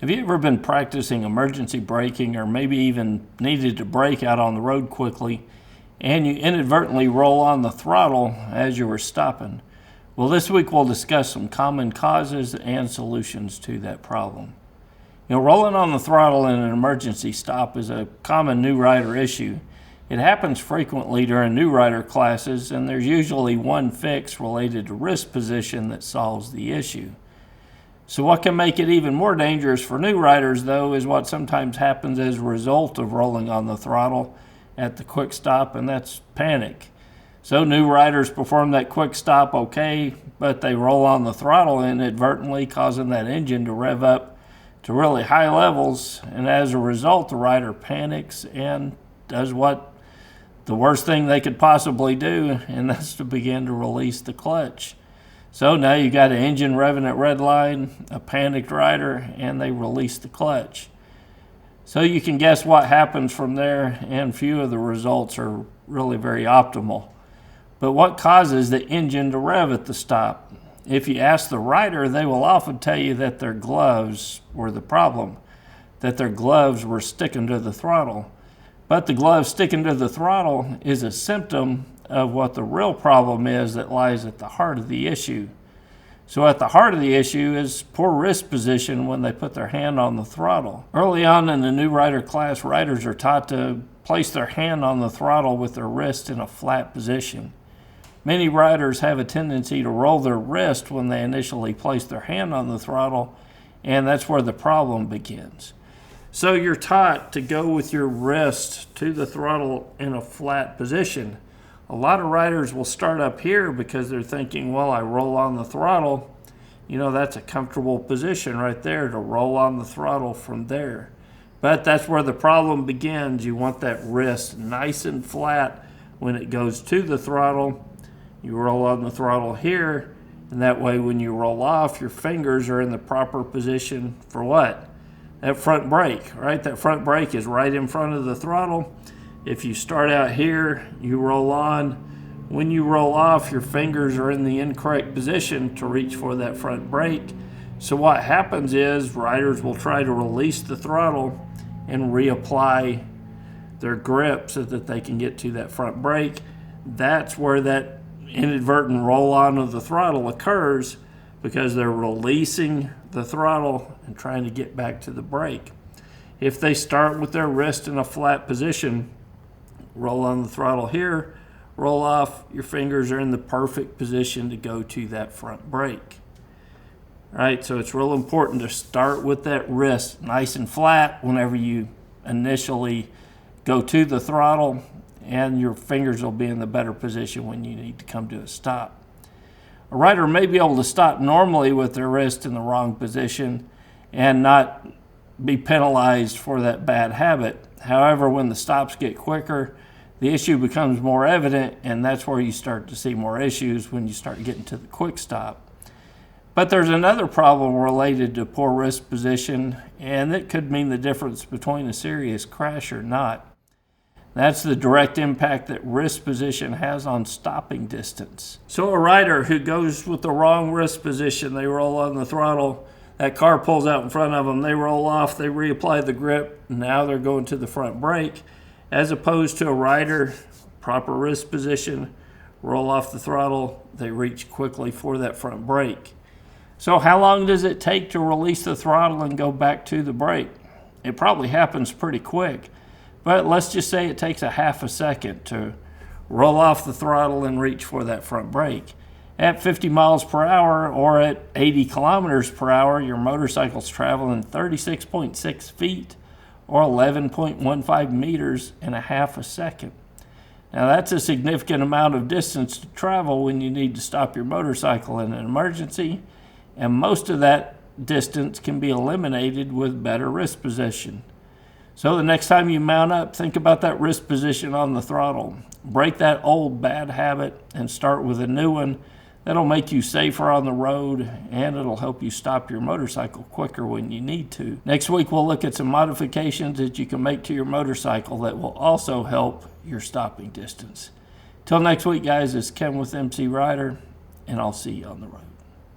Have you ever been practicing emergency braking or maybe even needed to brake out on the road quickly and you inadvertently roll on the throttle as you were stopping? Well, this week we'll discuss some common causes and solutions to that problem. Rolling on the throttle in an emergency stop is a common new rider issue. It happens frequently during new rider classes, and there's usually one fix related to wrist position that solves the issue. So what can make it even more dangerous for new riders, though, is what sometimes happens as a result of rolling on the throttle at the quick stop, and that's panic. So new riders perform that quick stop okay, but they roll on the throttle inadvertently, causing that engine to rev up to really high levels, and as a result, the rider panics and does what the worst thing they could possibly do, and that's to begin to release the clutch. So now you got an engine revving at red line, a panicked rider, and they release the clutch. So you can guess what happens from there, and few of the results are really very optimal. But what causes the engine to rev at the stop? If you ask the rider, they will often tell you that their gloves were the problem, that their gloves were sticking to the throttle. But the glove sticking to the throttle is a symptom of what the real problem is that lies at the heart of the issue. So at the heart of the issue is poor wrist position when they put their hand on the throttle. Early on in the new rider class, riders are taught to place their hand on the throttle with their wrist in a flat position. Many riders have a tendency to roll their wrist when they initially place their hand on the throttle, and that's where the problem begins. So you're taught to go with your wrist to the throttle in a flat position. A lot of riders will start up here because they're thinking, well, I roll on the throttle. That's a comfortable position right there to roll on the throttle from there. But that's where the problem begins. You want that wrist nice and flat when it goes to the throttle. You roll on the throttle here, and that way when you roll off, your fingers are in the proper position for what? That front brake, right? That front brake is right in front of the throttle. If you start out here, you roll on. When you roll off, your fingers are in the incorrect position to reach for that front brake. So what happens is riders will try to release the throttle and reapply their grip so that they can get to that front brake. That's where that inadvertent roll on of the throttle occurs, because they're releasing the throttle and trying to get back to the brake. If they start with their wrist in a flat position, roll on the throttle here, roll off, your fingers are in the perfect position to go to that front brake. All right, so it's real important to start with that wrist nice and flat whenever you initially go to the throttle, and your fingers will be in the better position when you need to come to a stop. A rider may be able to stop normally with their wrist in the wrong position and not be penalized for that bad habit. However, when the stops get quicker, the issue becomes more evident, and that's where you start to see more issues when you start getting to the quick stop. But there's another problem related to poor wrist position, and it could mean the difference between a serious crash or not. That's the direct impact that wrist position has on stopping distance. So a rider who goes with the wrong wrist position, they roll on the throttle, that car pulls out in front of them, they roll off, they reapply the grip, now they're going to the front brake, as opposed to a rider, proper wrist position, roll off the throttle, they reach quickly for that front brake. So how long does it take to release the throttle and go back to the brake? It probably happens pretty quick. But let's just say it takes a half a second to roll off the throttle and reach for that front brake. At 50 miles per hour or at 80 kilometers per hour, your motorcycle's traveling 36.6 feet or 11.15 meters in a half a second. Now that's a significant amount of distance to travel when you need to stop your motorcycle in an emergency, and most of that distance can be eliminated with better wrist position. So the next time you mount up, think about that wrist position on the throttle. Break that old bad habit and start with a new one that'll make you safer on the road, and it'll help you stop your motorcycle quicker when you need to. Next week, we'll look at some modifications that you can make to your motorcycle that will also help your stopping distance. Till next week, guys, it's Kevin with MCrider, and I'll see you on the road.